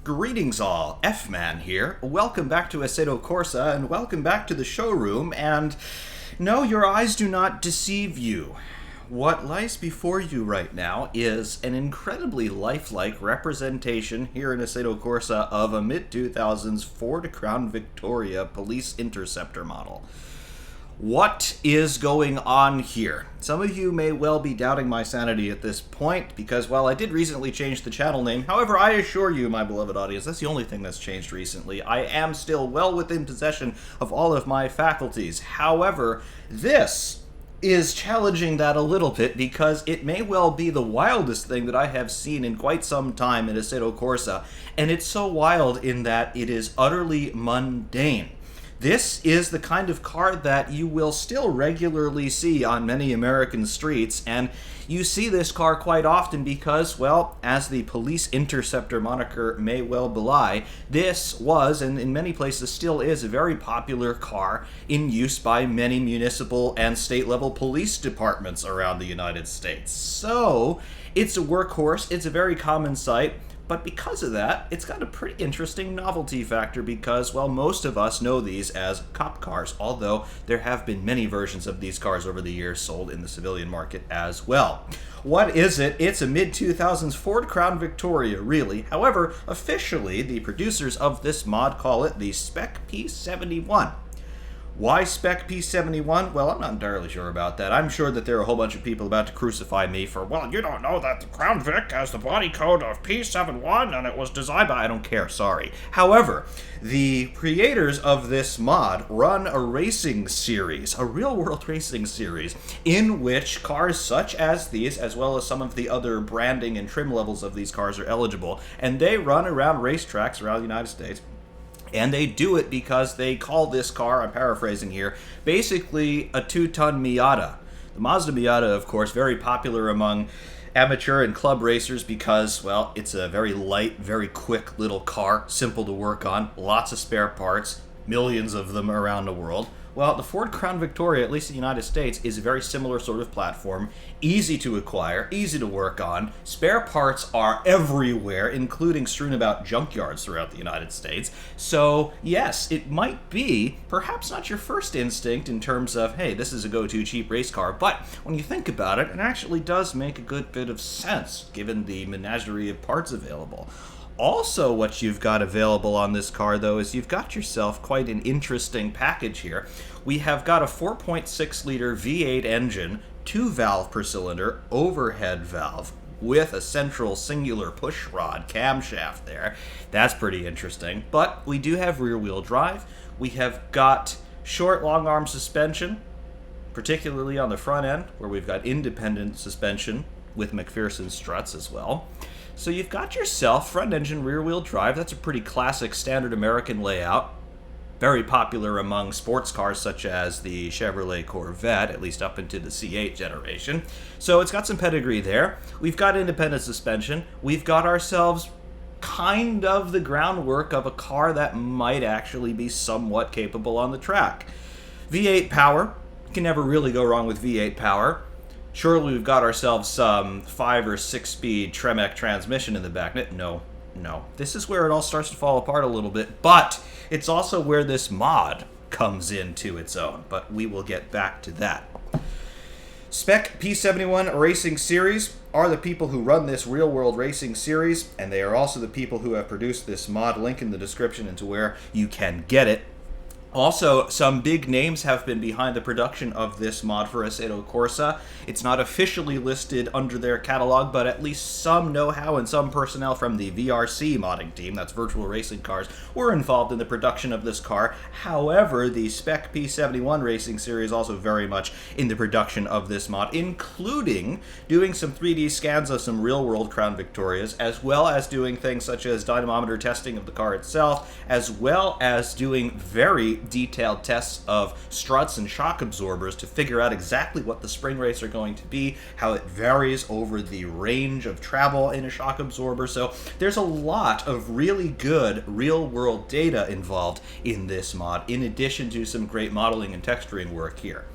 Greetings all, F-Man here. Welcome back to Assetto Corsa, and welcome back to the showroom, and no, your eyes do not deceive you. What lies before you right now is an incredibly lifelike representation here in Assetto Corsa of a mid-2000s Ford Crown Victoria Police Interceptor model. What is going on here? Some of you may well be doubting my sanity at this point, because, well, I did recently change the channel name. However, I assure you, my beloved audience, that's the only thing that's changed recently. I am still well within possession of all of my faculties. However, this is challenging that a little bit, because it may well be the wildest thing that I have seen in quite some time in Assetto Corsa, and it's so wild in that it is utterly mundane. This is the kind of car that you will still regularly see on many American streets, and you see this car quite often because, well, as the Police Interceptor moniker may well belie, this was, and in many places still is, a very popular car in use by many municipal and state-level police departments around the United States. So, it's a workhorse, it's a very common sight. But because of that, it's got a pretty interesting novelty factor because, well, most of us know these as cop cars, although there have been many versions of these cars over the years sold in the civilian market as well. What is it? It's a mid-2000s Ford Crown Victoria, really. However, officially, the producers of this mod call it the Spec P71. Why Spec P71? Well, I'm not entirely sure about that. I'm sure that there are a whole bunch of people about to crucify me for, well, you don't know that the Crown Vic has the body code of P71 and it was designed by... I don't care, sorry. However, the creators of this mod run a racing series, a real-world racing series, in which cars such as these, as well as some of the other branding and trim levels of these cars, are eligible, and they run around racetracks around the United States. And they do it because they call this car, I'm paraphrasing here, basically a 2-ton Miata. The Mazda Miata, of course, very popular among amateur and club racers because, well, it's a very light, very quick little car, simple to work on, lots of spare parts, millions of them around the world. Well, the Ford Crown Victoria, at least in the United States, is a very similar sort of platform. Easy to acquire, easy to work on. Spare parts are everywhere, including strewn about junkyards throughout the United States. So, yes, it might be perhaps not your first instinct in terms of, hey, this is a go-to cheap race car, but when you think about it, it actually does make a good bit of sense, given the menagerie of parts available. Also, what you've got available on this car, though, is you've got yourself quite an interesting package here. We have got a 4.6-liter V8 engine, 2-valve per cylinder, overhead valve, with a central singular push rod camshaft there. That's pretty interesting. But we do have rear-wheel drive. We have got short, long-arm suspension, particularly on the front end, where we've got independent suspension with McPherson struts as well. So you've got yourself front-engine rear-wheel drive. That's a pretty classic standard American layout. Very popular among sports cars such as the Chevrolet Corvette, at least up into the C8 generation. So it's got some pedigree there. We've got independent suspension. We've got ourselves kind of the groundwork of a car that might actually be somewhat capable on the track. V8 power. You can never really go wrong with V8 power. Surely we've got ourselves some 5 or 6-speed Tremec transmission in the back. No. This is where it all starts to fall apart a little bit, but it's also where this mod comes into its own, but we will get back to that. Spec P71 Racing Series are the people who run this real-world racing series, and they are also the people who have produced this mod. Link in the description into where you can get it. Also, some big names have been behind the production of this mod for Assetto Corsa. It's not officially listed under their catalog, but at least some know-how and some personnel from the VRC modding team, that's Virtual Racing Cars, were involved in the production of this car. However, the Spec P71 Racing Series also very much in the production of this mod, including doing some 3D scans of some real-world Crown Victorias, as well as doing things such as dynamometer testing of the car itself, as well as doing very detailed tests of struts and shock absorbers to figure out exactly what the spring rates are going to be, how it varies over the range of travel in a shock absorber. So there's a lot of really good real-world data involved in this mod, in addition to some great modeling and texturing work here.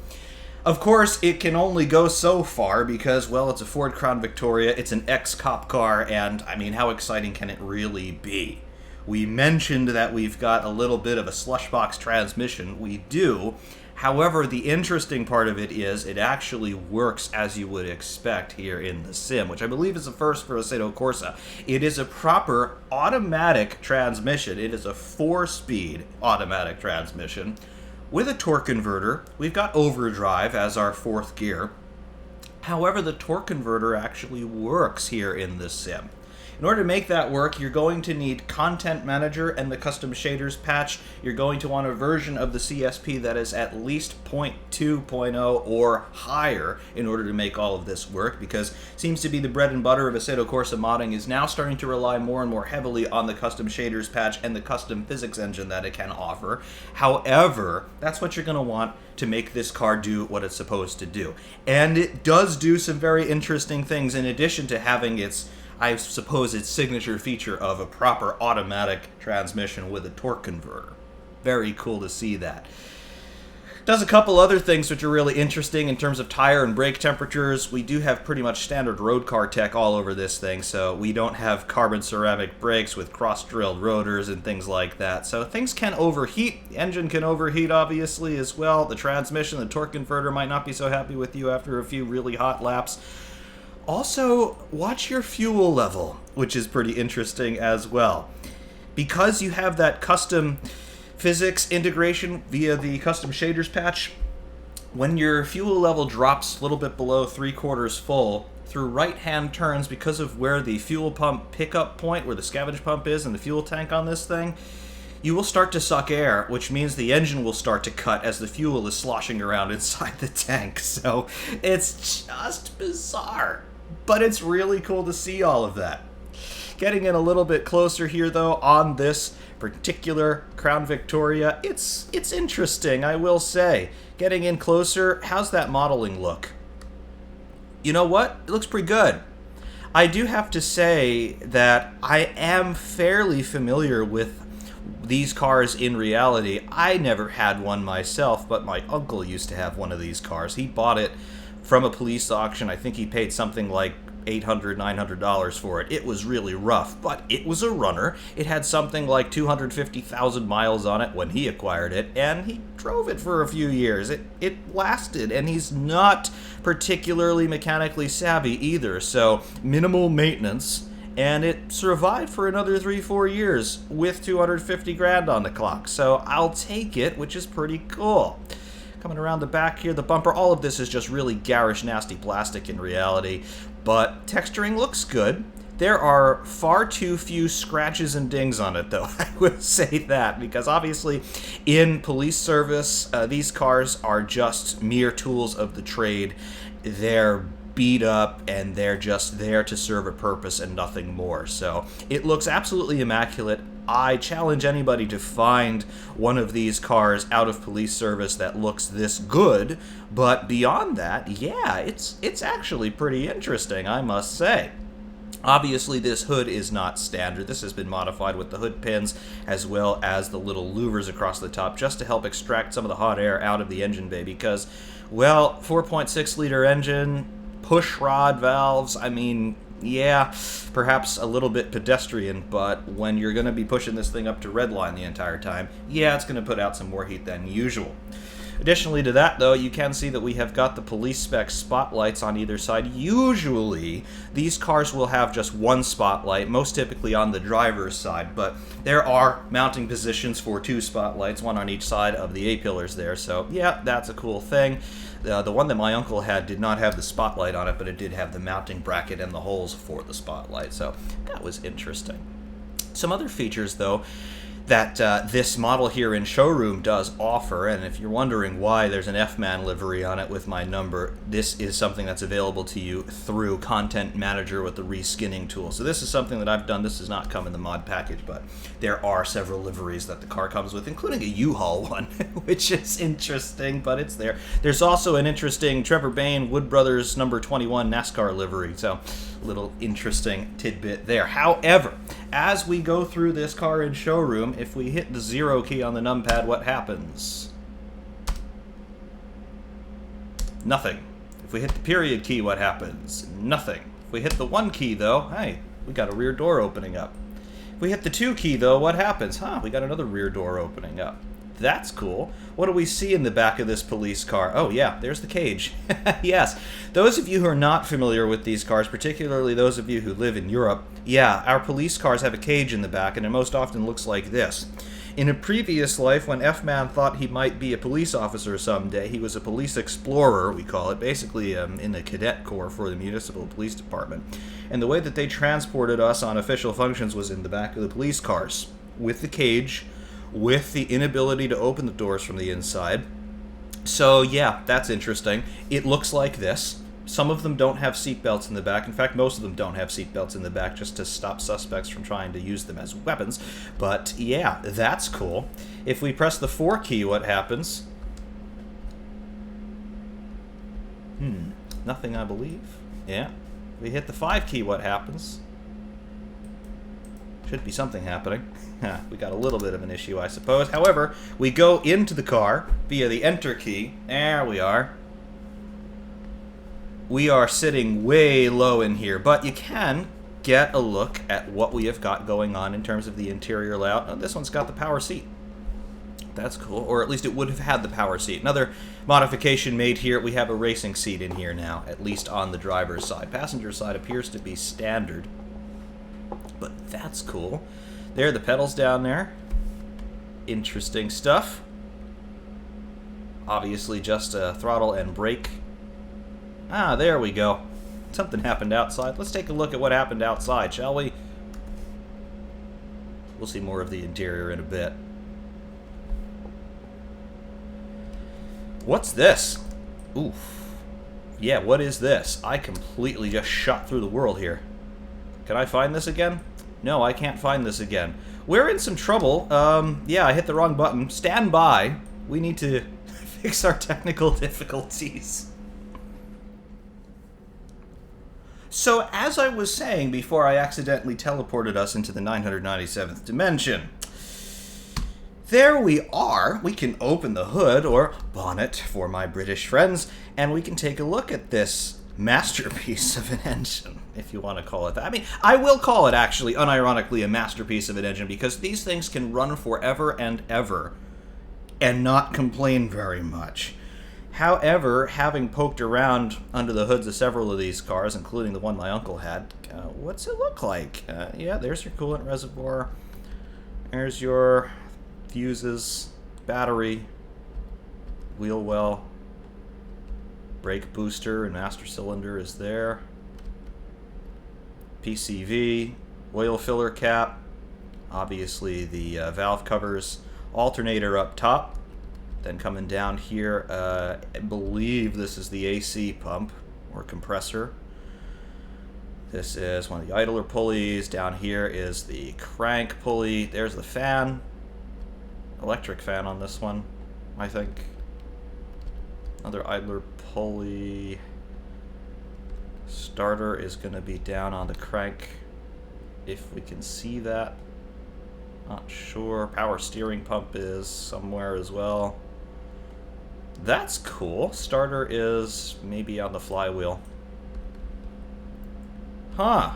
Of course, it can only go so far because, well, it's a Ford Crown Victoria, it's an ex-cop car, and, I mean, how exciting can it really be? We mentioned that we've got a little bit of a slushbox transmission. We do. However, the interesting part of it is it actually works as you would expect here in the sim, which I believe is a first for Assetto Corsa. It is a proper automatic transmission. It is a 4-speed automatic transmission with a torque converter. We've got overdrive as our 4th gear. However, the torque converter actually works here in this sim. In order to make that work, you're going to need Content Manager and the Custom Shaders patch. You're going to want a version of the CSP that is at least 0.2.0 or higher in order to make all of this work, because it seems to be the bread and butter of Assetto Corsa modding is now starting to rely more and more heavily on the Custom Shaders patch and the custom physics engine that it can offer. However, that's what you're going to want to make this car do what it's supposed to do. And it does do some very interesting things in addition to having its, I suppose, its signature feature of a proper automatic transmission with a torque converter. Very cool to see that. Does a couple other things which are really interesting in terms of tire and brake temperatures. We do have pretty much standard road car tech all over this thing, so we don't have carbon ceramic brakes with cross-drilled rotors and things like that. So things can overheat. The engine can overheat, obviously, as well. The transmission, the torque converter might not be so happy with you after a few really hot laps. Also, watch your fuel level, which is pretty interesting as well. Because you have that custom physics integration via the custom shaders patch, when your fuel level drops a little bit below 3/4 full, through right-hand turns, because of where the fuel pump pickup point, where the scavenge pump is and the fuel tank on this thing, you will start to suck air, which means the engine will start to cut as the fuel is sloshing around inside the tank. So it's just bizarre, but it's really cool to see all of that. Getting in a little bit closer here, though, on this particular Crown Victoria, it's interesting, I will say. Getting in closer, how's that modeling look? You know what? It looks pretty good. I do have to say that I am fairly familiar with these cars in reality. I never had one myself, but my uncle used to have one of these cars. He bought it from a police auction. I think he paid something like $800, $900 for it. It was really rough, but it was a runner. It had something like 250,000 miles on it when he acquired it, and he drove it for a few years. It lasted, and he's not particularly mechanically savvy either, so minimal maintenance, and it survived for another 3-4 years with 250 grand on the clock. So I'll take it, which is pretty cool. Coming around the back here, the bumper, all of this is just really garish, nasty plastic in reality, but texturing looks good. There are far too few scratches and dings on it, though. I would say that, because obviously in police service, these cars are just mere tools of the trade. They're beat up and they're just there to serve a purpose and nothing more. So it looks absolutely immaculate. I challenge anybody to find one of these cars out of police service that looks this good, but beyond that, yeah, it's actually pretty interesting, I must say. Obviously, this hood is not standard. This has been modified with the hood pins as well as the little louvers across the top just to help extract some of the hot air out of the engine bay because, well, 4.6-liter engine, push rod valves, I mean, yeah, perhaps a little bit pedestrian, but when you're going to be pushing this thing up to redline the entire time, yeah, it's going to put out some more heat than usual. Additionally to that, though, you can see that we have got the police spec spotlights on either side. Usually, these cars will have just one spotlight, most typically on the driver's side, but there are mounting positions for 2 spotlights, one on each side of the A-pillars there, so yeah, that's a cool thing. The one that my uncle had did not have the spotlight on it, but it did have the mounting bracket and the holes for the spotlight, so that was interesting. Some other features, though, that this model here in showroom does offer, and if you're wondering why there's an F-Man livery on it with my number, this is something that's available to you through Content Manager with the reskinning tool. So this is something that I've done. This does not come in the mod package, but there are several liveries that the car comes with, including a U-Haul one, which is interesting, but it's there. There's also an interesting Trevor Bayne Wood Brothers number 21 NASCAR livery, so a little interesting tidbit there. However, as we go through this car in showroom, if we hit the 0 key on the numpad, what happens? Nothing. If we hit the period key, what happens? Nothing. If we hit the 1 key, though, hey, we got a rear door opening up. If We hit the 2 key, though. What happens? Huh, we got another rear door opening up. That's cool. What do we see in the back of this police car? Oh, yeah, there's the cage. Yes. Those of you who are not familiar with these cars, particularly those of you who live in Europe, yeah, our police cars have a cage in the back, and it most often looks like this. In a previous life, when F-Man thought he might be a police officer someday, he was a police explorer, we call it, basically in the cadet corps for the municipal police department. And the way that they transported us on official functions was in the back of the police cars, with the cage, with the inability to open the doors from the inside. So yeah, that's interesting. It looks like this. Some of them don't have seatbelts in the back. In fact, most of them don't have seatbelts in the back just to stop suspects from trying to use them as weapons. But yeah, that's cool. If we press the 4 key, what happens? Nothing, I believe. Yeah. We hit the 5 key, what happens? Should be something happening. We got a little bit of an issue, I suppose. However, we go into the car via the enter key. There we are. We are sitting way low in here, but you can get a look at what we have got going on in terms of the interior layout. Oh, this one's got the power seat. That's cool, or at least it would have had the power seat. Another modification made here, we have a racing seat in here now, at least on the driver's side. Passenger side appears to be standard, but that's cool. There are the pedals down there. Interesting stuff. Obviously just a throttle and brake. Ah, there we go. Something happened outside. Let's take a look at what happened outside, shall we? We'll see more of the interior in a bit. What's this? Oof. Yeah, what is this? I completely just shot through the world here. Can I find this again? No, I can't find this again. We're in some trouble. Yeah, I hit the wrong button. Stand by. We need to fix our technical difficulties. So, as I was saying before I accidentally teleported us into the 997th dimension, there we are. We can open the hood, or bonnet for my British friends, and we can take a look at this masterpiece of an engine, if you want to call it that. I mean, I will call it, actually, unironically, a masterpiece of an engine, because these things can run forever and ever and not complain very much. However, having poked around under the hoods of several of these cars, including the one my uncle had, what's it look like? Yeah, there's your coolant reservoir. There's your fuses, battery, wheel well, brake booster and master cylinder is there. PCV, oil filler cap, obviously the valve covers, alternator up top. Then coming down here, I believe this is the AC pump or compressor. This is one of the idler pulleys. Down here is the crank pulley. There's the fan. Electric fan on this one, I think. Another idler pulley. Starter is going to be down on the crank, if we can see that. Not sure. Power steering pump is somewhere as well. That's cool. Starter is maybe on the flywheel. Huh.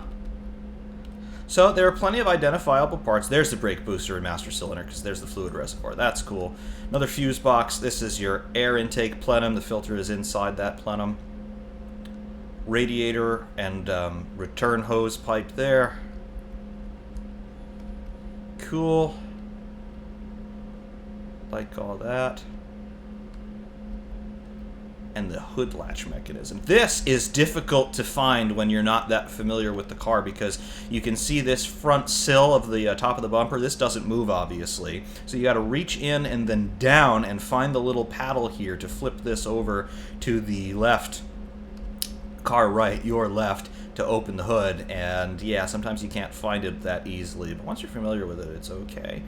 So there are plenty of identifiable parts. There's the brake booster and master cylinder, because there's the fluid reservoir. That's cool. Another fuse box. This is your air intake plenum. The filter is inside that plenum. Radiator and return hose pipe there. Cool. Like all that. And the hood latch mechanism. This is difficult to find when you're not that familiar with the car, because you can see this front sill of the top of the bumper. This doesn't move, obviously. So you got to reach in and then down and find the little paddle here to flip this over to the left. Car right, your left, to open the hood. And yeah, sometimes you can't find it that easily, but once you're familiar with it, it's okay.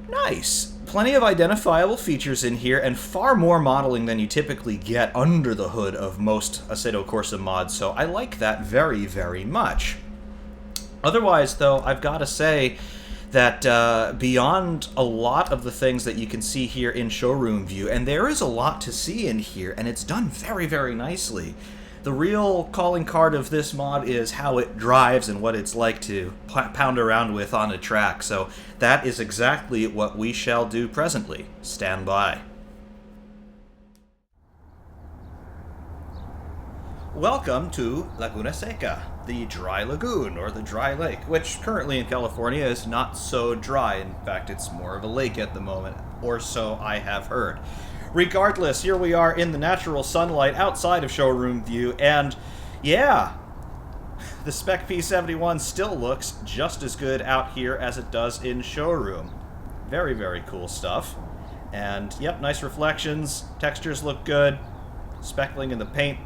Nice. Plenty of identifiable features in here, and far more modeling than you typically get under the hood of most Assetto Corsa mods, so I like that very, very much. Otherwise, though, I've got to say that beyond a lot of the things that you can see here in showroom view, and there is a lot to see in here, and it's done very, very nicely, The real calling card of this mod is how it drives and what it's like to pound around with on a track. So that is exactly what we shall do presently. Stand by. Welcome to Laguna Seca, the dry lagoon, or the dry lake, which currently in California is not so dry. In fact, it's more of a lake at the moment, or so I have heard. Regardless, here we are in the natural sunlight outside of showroom view, and yeah, the Spec P71 still looks just as good out here as it does in showroom. Very, very cool stuff. And yep, nice reflections, textures look good, speckling in the paint.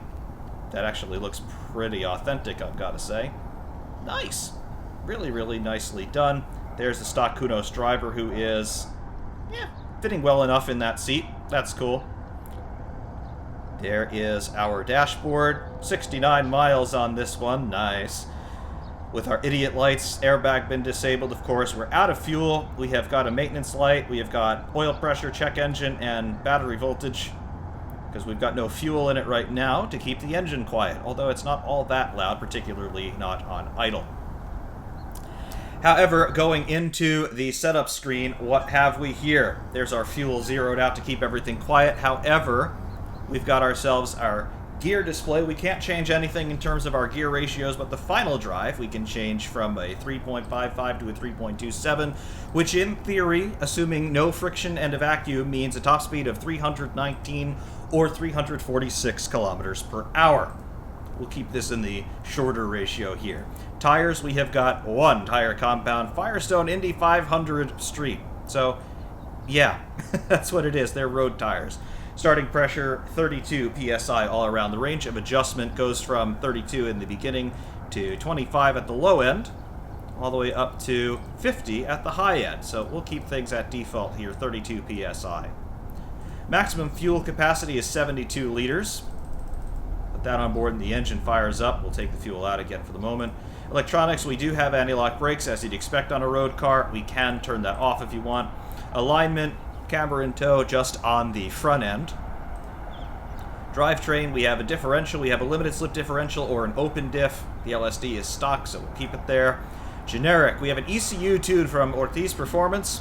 That actually looks pretty authentic, I've got to say. Nice. Really, really nicely done. There's the stock Kunos driver who is, fitting well enough in that seat. That's cool. There is our dashboard. 69 miles on this one. Nice. With our idiot lights, airbag been disabled, of course. We're out of fuel. We have got a maintenance light. We have got oil pressure, check engine, and battery voltage. Because we've got no fuel in it right now to keep the engine quiet, although it's not all that loud, particularly not on idle. However, going into the setup screen, what have we here? There's our fuel zeroed out to keep everything quiet. However, we've got ourselves our gear display. We can't change anything in terms of our gear ratios, but the final drive we can change from a 3.55 to a 3.27, which in theory, assuming no friction and a vacuum, means a top speed of 319 or 346 kilometers per hour. We'll keep this in the shorter ratio here. Tires, we have got one tire compound, Firestone Indy 500 Street. So, yeah, that's what it is. They're road tires. Starting pressure, 32 psi all around. The range of adjustment goes from 32 in the beginning to 25 at the low end, all the way up to 50 at the high end. So we'll keep things at default here, 32 psi. Maximum fuel capacity is 72 liters. Put that on board and the engine fires up. We'll take the fuel out again for the moment. Electronics, we do have anti-lock brakes as you'd expect on a road car. We can turn that off if you want. Alignment, camber in tow just on the front end. Drivetrain, we have a differential. We have a limited slip differential or an open diff. The LSD is stock, so we'll keep it there. Generic, we have an ECU tune from Ortiz Performance,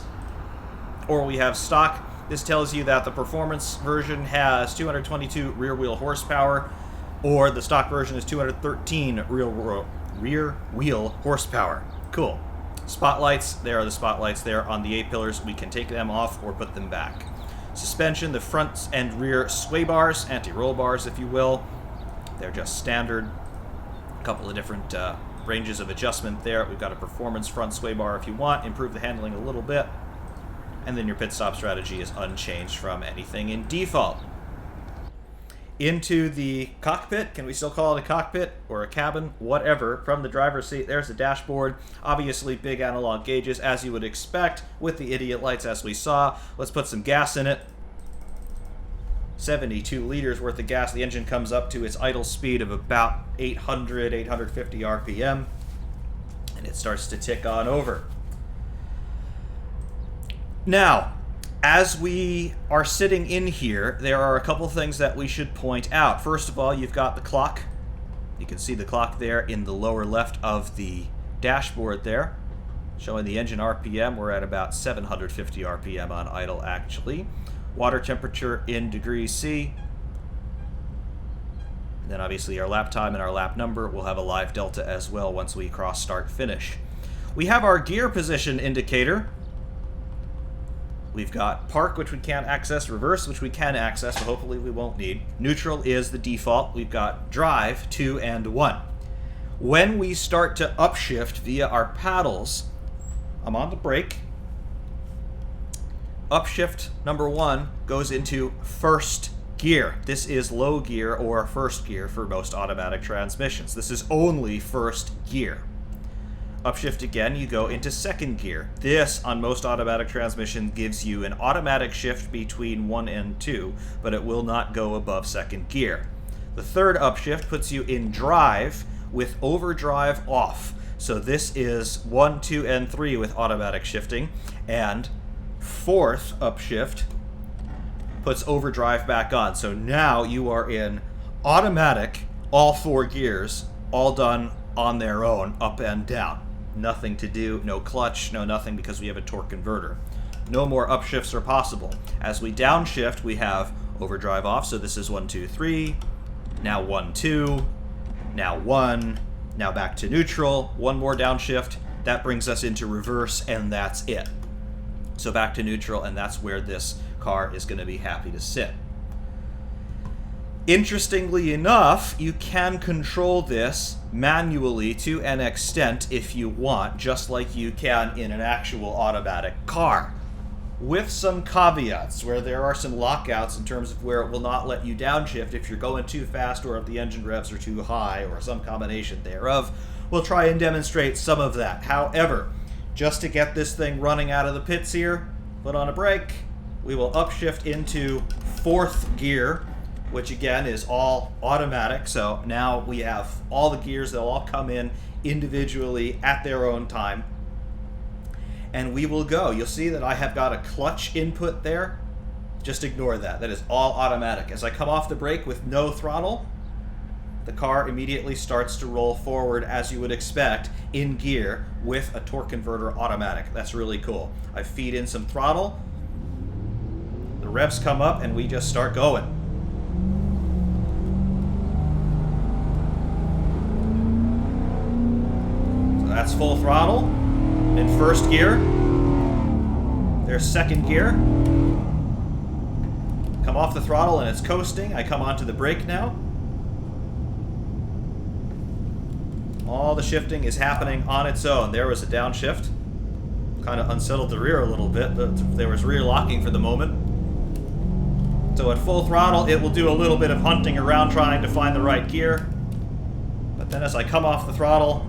or we have stock. This tells you that the performance version has 222 rear wheel horsepower, or the stock version is 213 rear wheel horsepower. Cool. Spotlights, there are the spotlights there on the A-pillars. We can take them off or put them back. Suspension, the front and rear sway bars, anti-roll bars if you will. They're just standard. A couple of different ranges of adjustment there. We've got a performance front sway bar if you want. Improve the handling a little bit. And then your pit stop strategy is unchanged from anything in default. Into the cockpit, can we still call it a cockpit or a cabin? Whatever. From the driver's seat, there's the dashboard. Obviously big analog gauges as you would expect with the idiot lights as we saw. Let's put some gas in it. 72 liters worth of gas. The engine comes up to its idle speed of about 800, 850 RPM. And it starts to tick on over. Now, as we are sitting in here, there are a couple things that we should point out. First of all, you've got the clock. You can see the clock there in the lower left of the dashboard there, showing the engine RPM. We're at about 750 RPM on idle, actually. Water temperature in degrees C. And then obviously our lap time and our lap number. We'll have a live delta as well once we cross start finish. We have our gear position indicator. We've got park, which we can't access, reverse, which we can access, but hopefully we won't need. Neutral is the default. We've got drive, 2 and 1. When we start to upshift via our paddles, I'm on the brake. Upshift number 1 goes into first gear. This is low gear or first gear for most automatic transmissions. This is only first gear. Upshift again, you go into second gear. This, on most automatic transmissions, gives you an automatic shift between 1 and 2, but it will not go above second gear. The third upshift puts you in drive with overdrive off. So this is 1, 2, and 3 with automatic shifting, and fourth upshift puts overdrive back on. So now you are in automatic all 4 gears, all done on their own, up and down. Nothing to do, no clutch, no nothing, because we have a torque converter. No more upshifts are possible. As we downshift, we have overdrive off, so this is 1, 2, 3, now 1, 2, now 1, now back to neutral, one more downshift, that brings us into reverse, and that's it. So back to neutral, and that's where this car is going to be happy to sit. Interestingly enough, you can control this manually to an extent if you want, just like you can in an actual automatic car. With some caveats, where there are some lockouts in terms of where it will not let you downshift if you're going too fast or if the engine revs are too high or some combination thereof. We'll try and demonstrate some of that. However, just to get this thing running out of the pits here, put on a brake, we will upshift into 4th gear, which again is all automatic. So now we have all the gears, they'll all come in individually at their own time. And we will go. You'll see that I have got a clutch input there. Just ignore that. That is all automatic. As I come off the brake with no throttle, the car immediately starts to roll forward as you would expect in gear with a torque converter automatic. That's really cool. I feed in some throttle, the revs come up, and we just start going. So that's full throttle. In 1st gear. There's 2nd gear. Come off the throttle and it's coasting. I come onto the brake now. All the shifting is happening on its own. There was a downshift. Kind of unsettled the rear a little bit, but there was rear locking for the moment. So at full throttle, it will do a little bit of hunting around trying to find the right gear. But then as I come off the throttle,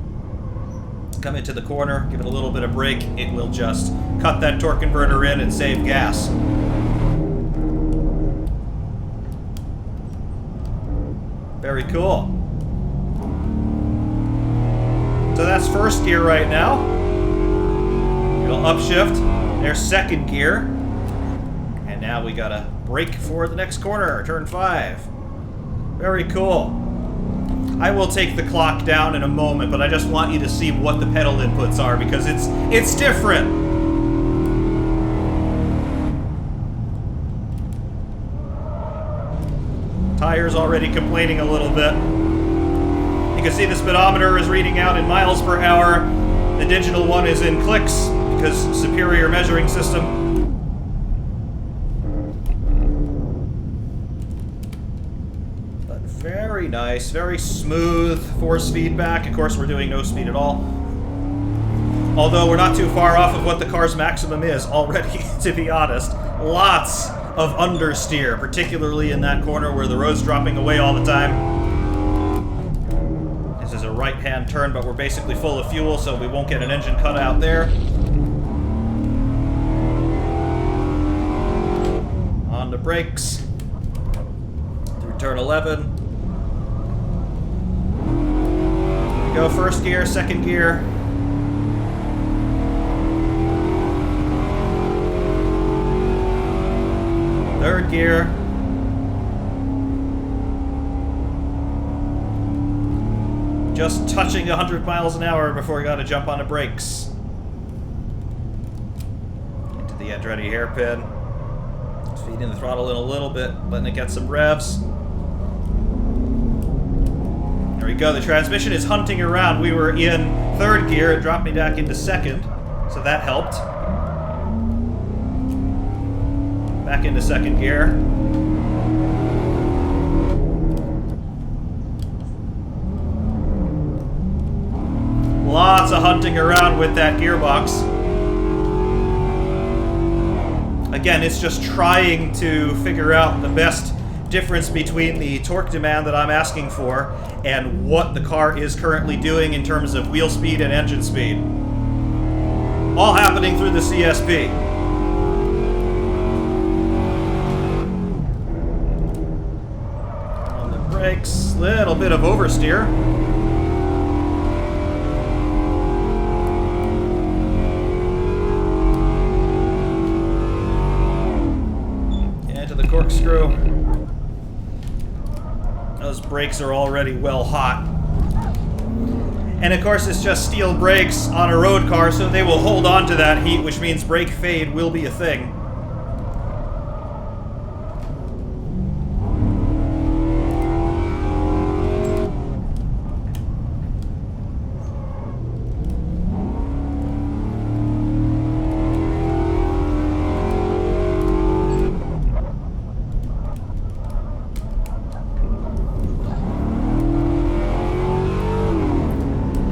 come into the corner, give it a little bit of brake, it will just cut that torque converter in and save gas. Very cool. So that's 1st gear right now. It'll upshift. There's 2nd gear. And now we gotta brake for the next corner, turn 5. Very cool. I will take the clock down in a moment, but I just want you to see what the pedal inputs are, because it's different. Tire's already complaining a little bit. You can see the speedometer is reading out in miles per hour. The digital one is in clicks, because superior measuring system. Very nice, very smooth force feedback. Of course, we're doing no speed at all. Although we're not too far off of what the car's maximum is already, to be honest. Lots of understeer, particularly in that corner where the road's dropping away all the time. This is a right-hand turn, but we're basically full of fuel, so we won't get an engine cut out there. On the brakes. Through turn 11. Go 1st gear, 2nd gear. Third gear. Just touching 100 miles an hour before we got to jump on the brakes. Into the Andretti hairpin. Just feeding the throttle in a little bit, letting it get some revs. There we go, the transmission is hunting around. We were in 3rd gear, it dropped me back into 2nd, so that helped. Back into 2nd gear. Lots of hunting around with that gearbox. Again, it's just trying to figure out the best difference between the torque demand that I'm asking for and what the car is currently doing in terms of wheel speed and engine speed. All happening through the CSP. On the brakes, little bit of oversteer. Into the corkscrew. Those brakes are already well hot. And of course it's just steel brakes on a road car, so they will hold on to that heat, which means brake fade will be a thing.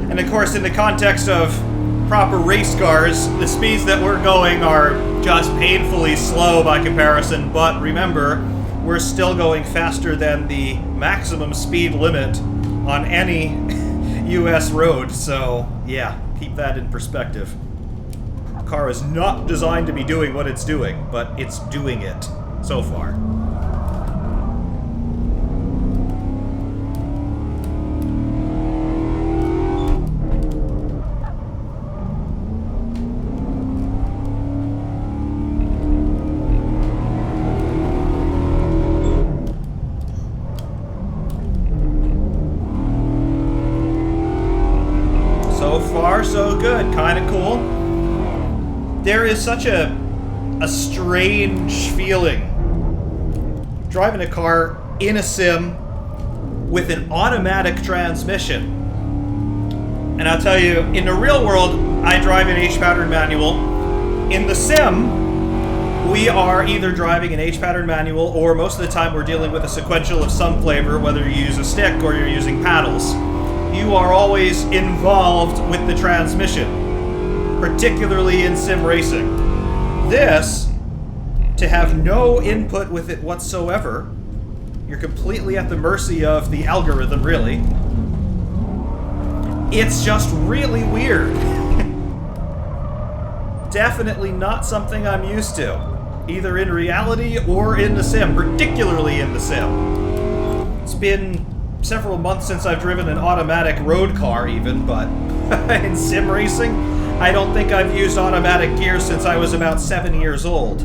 And of course, in the context of proper race cars, the speeds that we're going are just painfully slow by comparison, but remember, we're still going faster than the maximum speed limit on any US road, so yeah, keep that in perspective. The car is not designed to be doing what it's doing, but it's doing it so far. So far, so good. Kind of cool. There is such a strange feeling driving a car in a sim with an automatic transmission. And I'll tell you, in the real world, I drive an H-pattern manual. In the sim, we are either driving an H-pattern manual, or most of the time we're dealing with a sequential of some flavor, whether you use a stick or you're using paddles. You are always involved with the transmission, particularly in sim racing. This, to have no input with it whatsoever, you're completely at the mercy of the algorithm, really. It's just really weird. Definitely not something I'm used to, either in reality or in the sim, particularly in the sim. It's been several months since I've driven an automatic road car even, but in sim racing, I don't think I've used automatic gears since I was about 7 years old.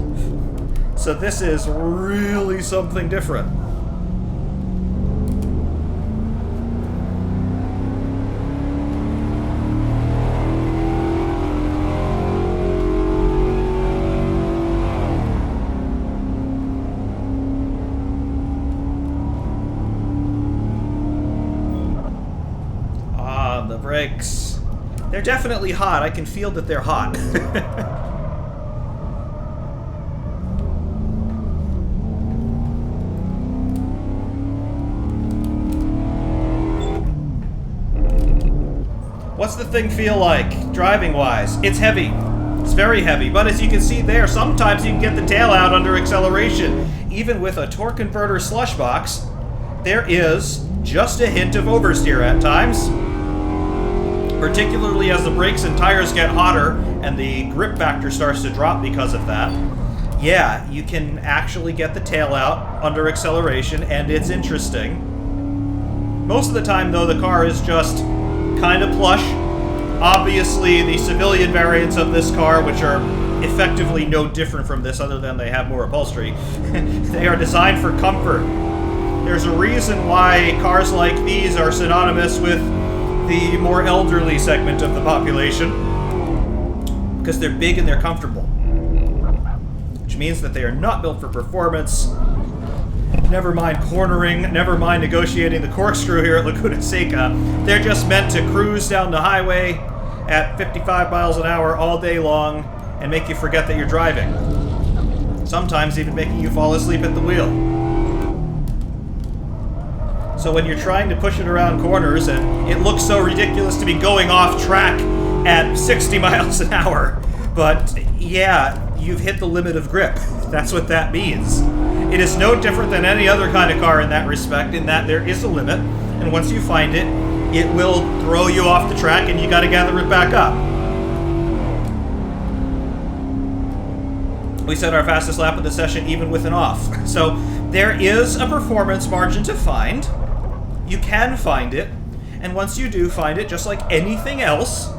So this is really something different. The brakes. They're definitely hot. I can feel that they're hot. What's the thing feel like, driving-wise? It's heavy. It's very heavy, but as you can see there, sometimes you can get the tail out under acceleration. Even with a torque converter slush box, there is just a hint of oversteer at times. Particularly as the brakes and tires get hotter and the grip factor starts to drop because of that. Yeah, you can actually get the tail out under acceleration, and it's interesting. Most of the time, though, the car is just kind of plush. Obviously, the civilian variants of this car, which are effectively no different from this other than they have more upholstery, they are designed for comfort. There's a reason why cars like these are synonymous with the more elderly segment of the population, because they're big and they're comfortable, which means that they are not built for performance. Never mind cornering, never mind negotiating the corkscrew here at Laguna Seca. They're just meant to cruise down the highway at 55 miles an hour all day long and make you forget that you're driving. Sometimes even making you fall asleep at the wheel. So when you're trying to push it around corners and it looks so ridiculous to be going off track at 60 miles an hour, but yeah, you've hit the limit of grip. That's what that means. It is no different than any other kind of car in that respect, in that there is a limit, and once you find it, it will throw you off the track and you gotta gather it back up. We set our fastest lap of the session even with an off. So there is a performance margin to find. You can find it, and once you do find it, just like anything else,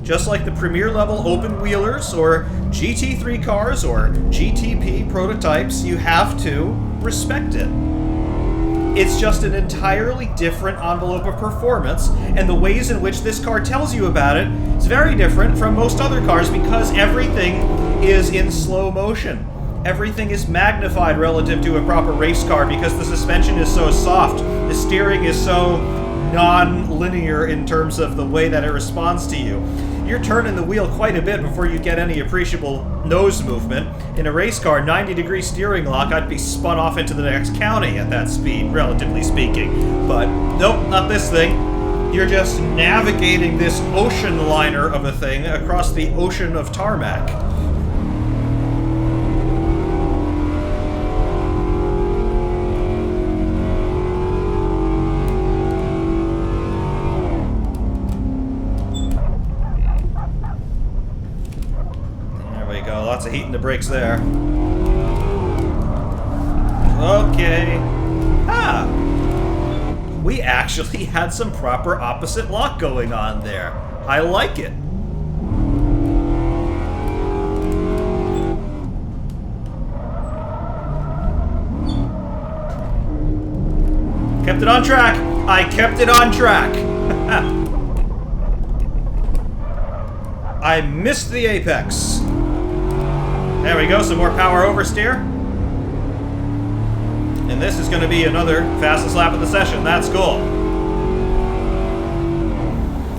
just like the premier level open wheelers or GT3 cars or GTP prototypes, you have to respect it. It's just an entirely different envelope of performance, and the ways in which this car tells you about it is very different from most other cars because everything is in slow motion. Everything is magnified relative to a proper race car because the suspension is so soft, the steering is so non-linear in terms of the way that it responds to you. You're turning the wheel quite a bit before you get any appreciable nose movement. In a race car, 90-degree steering lock, I'd be spun off into the next county at that speed, relatively speaking. But nope, not this thing. You're just navigating this ocean liner of a thing across the ocean of tarmac. Lots of heat in the brakes there. Okay. Ah! We actually had some proper opposite lock going on there. I like it. Kept it on track. I kept it on track. I missed the apex. There we go, some more power oversteer. And this is going to be another fastest lap of the session. That's cool.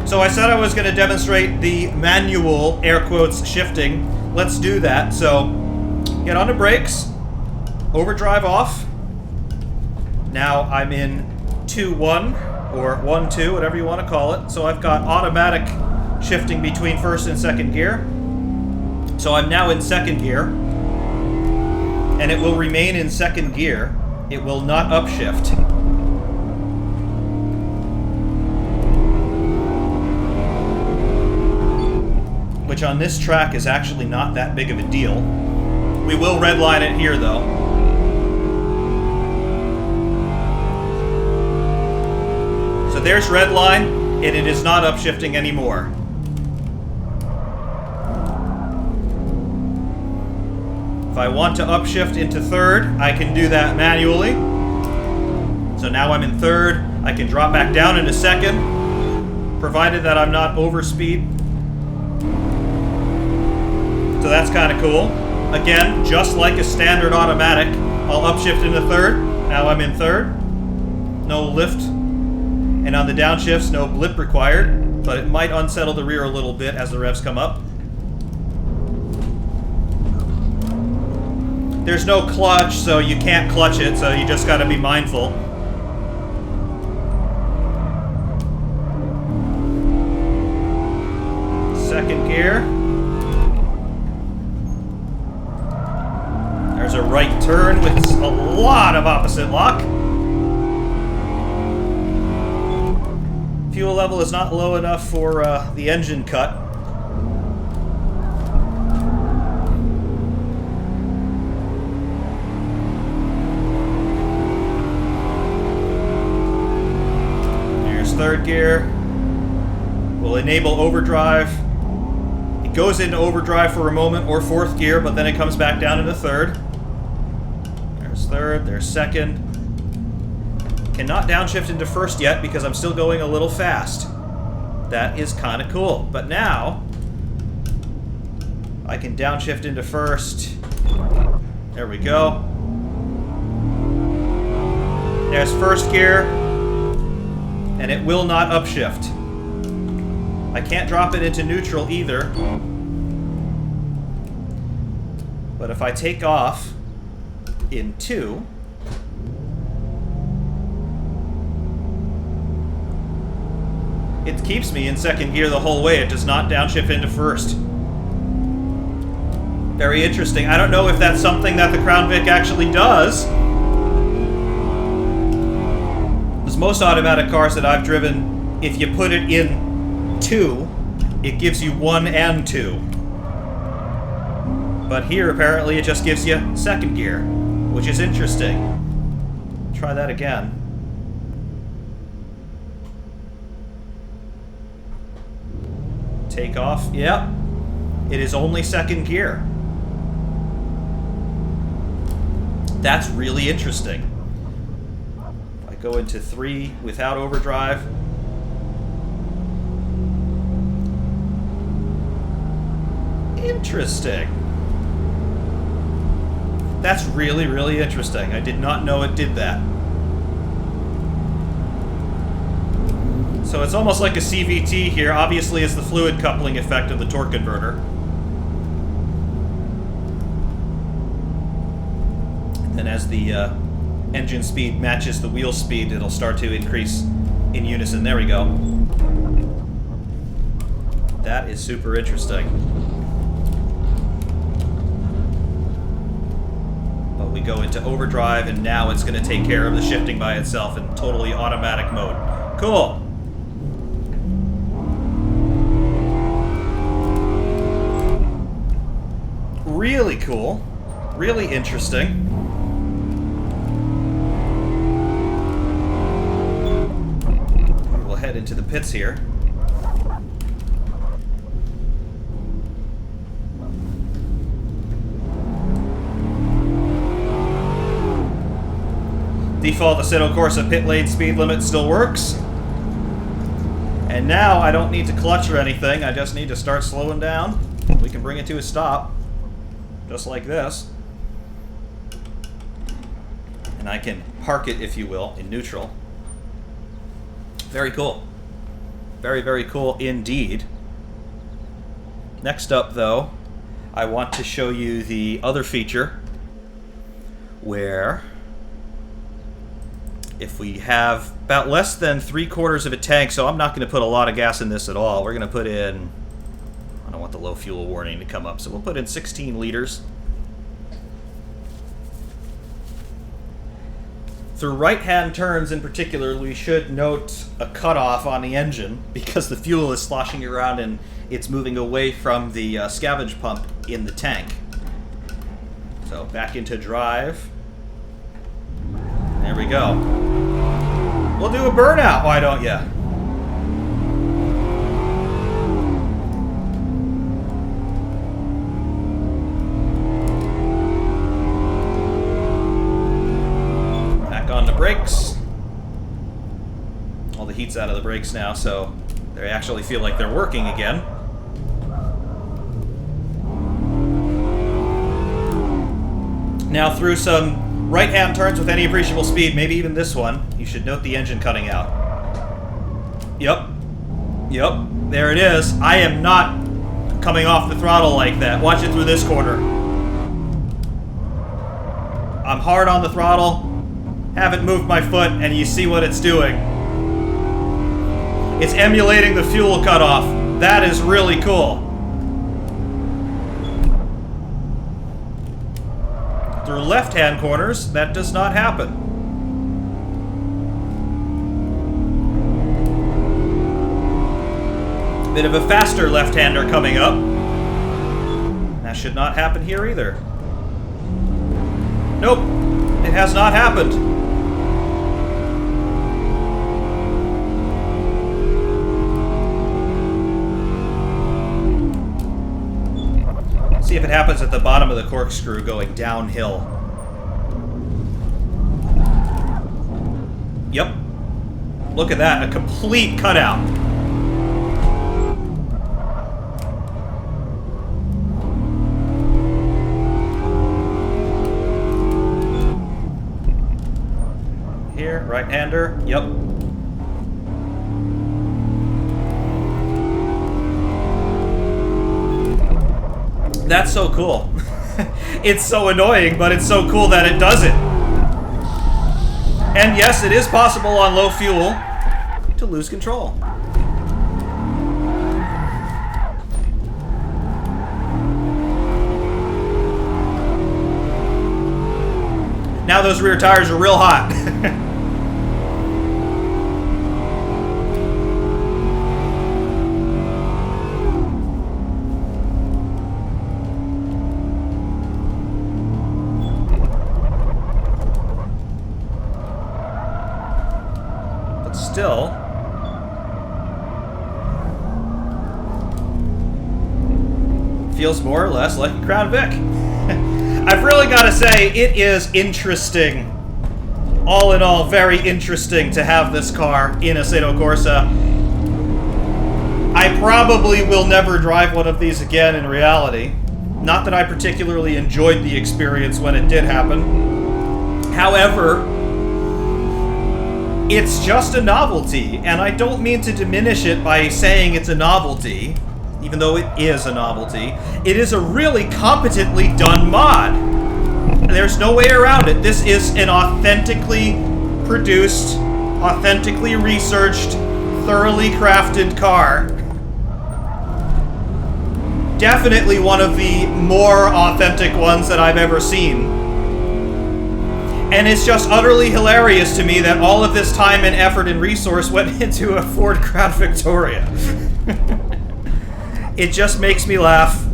So I said I was going to demonstrate the manual, air quotes, shifting. Let's do that. So get onto brakes, overdrive off. Now I'm in 2-1 or 1-2, whatever you want to call it. So I've got automatic shifting between first and second gear. So I'm now in second gear, and it will remain in second gear. It will not upshift. Which on this track is actually not that big of a deal. We will redline it here, though. So there's redline, and it is not upshifting anymore. If I want to upshift into third, I can do that manually. So now I'm in third. I can drop back down into second, provided that I'm not over speed. So that's kind of cool. Again, just like a standard automatic, I'll upshift into third. Now I'm in third. No lift. And on the downshifts, no blip required, but it might unsettle the rear a little bit as the revs come up. There's no clutch, so you can't clutch it, so you just gotta be mindful. Second gear. There's a right turn with a lot of opposite lock. Fuel level is not low enough for the engine cut. Third gear will enable overdrive. It goes into overdrive for a moment, or fourth gear, but then it comes back down into third. There's third, there's second. Cannot downshift into first yet because I'm still going a little fast. That is kind of cool. But now I can downshift into first. There we go. There's first gear. And it will not upshift. I can't drop it into neutral either. But if I take off in 2, it keeps me in second gear the whole way. It does not downshift into first. Very interesting. I don't know if that's something that the Crown Vic actually does. Most automatic cars that I've driven, if you put it in 2, it gives you 1 and 2. But here, apparently, it just gives you second gear, which is interesting. Try that again. Take off. Yep. It is only second gear. That's really interesting. Go into 3 without overdrive. Interesting. That's really, really interesting. I did not know it did that. So it's almost like a CVT here. Obviously, it's the fluid coupling effect of the torque converter. And then as the engine speed matches the wheel speed, it'll start to increase in unison. There we go. That is super interesting. But we go into overdrive, and now it's going to take care of the shifting by itself in totally automatic mode. Cool. Really cool. Really interesting. We'll head into the pits here. Default Assetto Corsa pit lane speed limit still works. And now I don't need to clutch or anything. I just need to start slowing down. We can bring it to a stop. Just like this. And I can park it, if you will, in neutral. Very cool. Very, very cool indeed. Next up, though, I want to show you the other feature where if we have about less than 3/4 of a tank, so I'm not going to put a lot of gas in this at all. We're going to put in, I don't want the low fuel warning to come up, so we'll put in 16 liters. Through right-hand turns in particular, we should note a cutoff on the engine because the fuel is sloshing around and it's moving away from the scavenge pump in the tank. So back into drive. There we go. We'll do a burnout, why don't ya? On the brakes. All the heat's out of the brakes now, so they actually feel like they're working again. Now through some right-hand turns with any appreciable speed, maybe even this one, you should note the engine cutting out. Yep. Yep. There it is. I am not coming off the throttle like that. Watch it through this corner. I'm hard on the throttle. Haven't moved my foot, and you see what it's doing. It's emulating the fuel cutoff. That is really cool. Through left-hand corners, that does not happen. Bit of a faster left-hander coming up. That should not happen here either. Nope, it has not happened. See if it happens at the bottom of the corkscrew going downhill. Yep. Look at that, a complete cutout. Here, right-hander, yep. That's so cool. It's so annoying, but it's so cool that it does it. And yes, it is possible on low fuel to lose control. Now those rear tires are real hot. Still, feels more or less like a Crown Vic. I've really got to say, it is interesting all in all, very interesting to have this car in Assetto Corsa. I probably will never drive one of these again in reality. Not that I particularly enjoyed the experience when it did happen. However, it's just a novelty, and I don't mean to diminish it by saying it's a novelty, even though it is a novelty. It is a really competently done mod. There's no way around it. This is an authentically produced, authentically researched, thoroughly crafted car. Definitely one of the more authentic ones that I've ever seen. And it's just utterly hilarious to me that all of this time and effort and resource went into a Ford Crown Victoria. It just makes me laugh.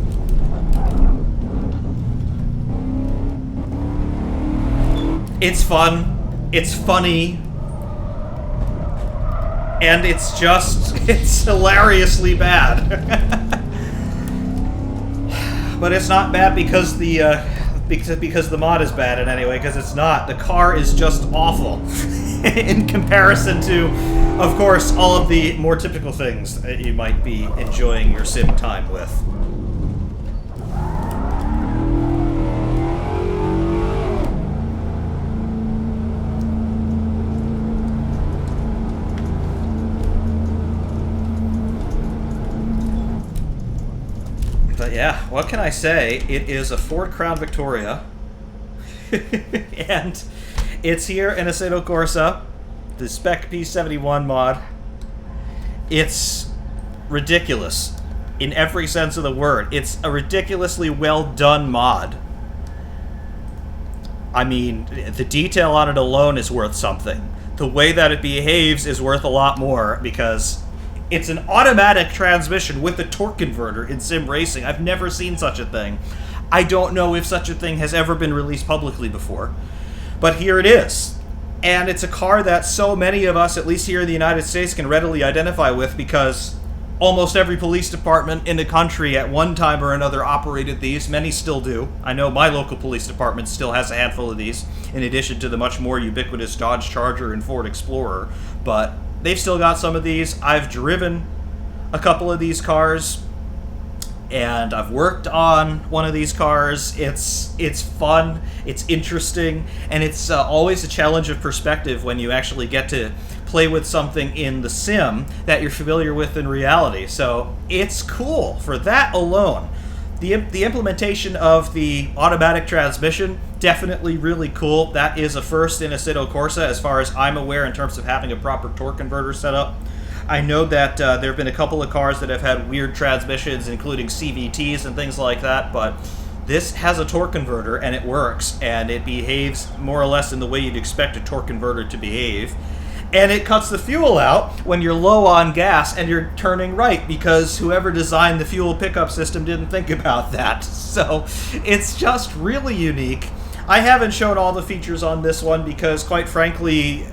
It's fun. It's funny. And it's hilariously bad. But it's not bad because the mod is bad in any way, because it's not. The car is just awful in comparison to, of course, all of the more typical things that you might be enjoying your sim time with. But yeah, what can I say? It is a Ford Crown Victoria. And it's here in Assetto Corsa, the Spec P71 mod. It's ridiculous in every sense of the word. It's a ridiculously well done mod. I mean, the detail on it alone is worth something. The way that it behaves is worth a lot more, because it's an automatic transmission with a torque converter in sim racing. I've never seen such a thing. I don't know if such a thing has ever been released publicly before. But here it is. And it's a car that so many of us, at least here in the United States, can readily identify with, because almost every police department in the country at one time or another operated these. Many still do. I know my local police department still has a handful of these, in addition to the much more ubiquitous Dodge Charger and Ford Explorer. But they've still got some of these. I've driven a couple of these cars, and I've worked on one of these cars. It's fun, it's interesting, and it's always a challenge of perspective when you actually get to play with something in the sim that you're familiar with in reality. So it's cool for that alone. The implementation of the automatic transmission, definitely really cool. That is a first in Assetto Corsa, as far as I'm aware, in terms of having a proper torque converter set up. I know that there have been a couple of cars that have had weird transmissions, including CVTs and things like that, but this has a torque converter, and it works, and it behaves more or less in the way you'd expect a torque converter to behave. And it cuts the fuel out when you're low on gas and you're turning right, because whoever designed the fuel pickup system didn't think about that. So it's just really unique. I haven't shown all the features on this one because, quite frankly,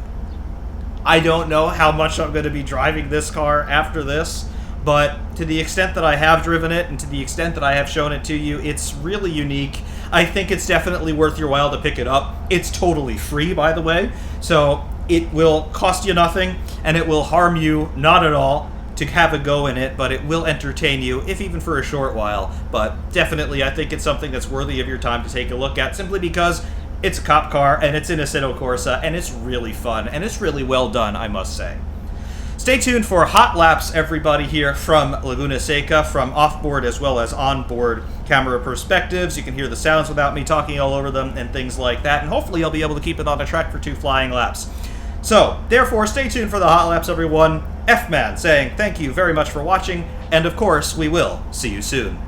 I don't know how much I'm going to be driving this car after this. But to the extent that I have driven it, and to the extent that I have shown it to you, it's really unique. I think it's definitely worth your while to pick it up. It's totally free, by the way, so it will cost you nothing, and it will harm you not at all to have a go in it, but it will entertain you, if even for a short while. But definitely, I think it's something that's worthy of your time to take a look at, simply because it's a cop car, and it's in Assetto Corsa, and it's really fun, and it's really well done, I must say. Stay tuned for hot laps, everybody, here from Laguna Seca, from off-board as well as on-board camera perspectives. You can hear the sounds without me talking all over them and things like that, and hopefully I'll be able to keep it on the track for 2 flying laps. So, therefore, stay tuned for the hot laps, everyone. F-Man saying thank you very much for watching, and of course, we will see you soon.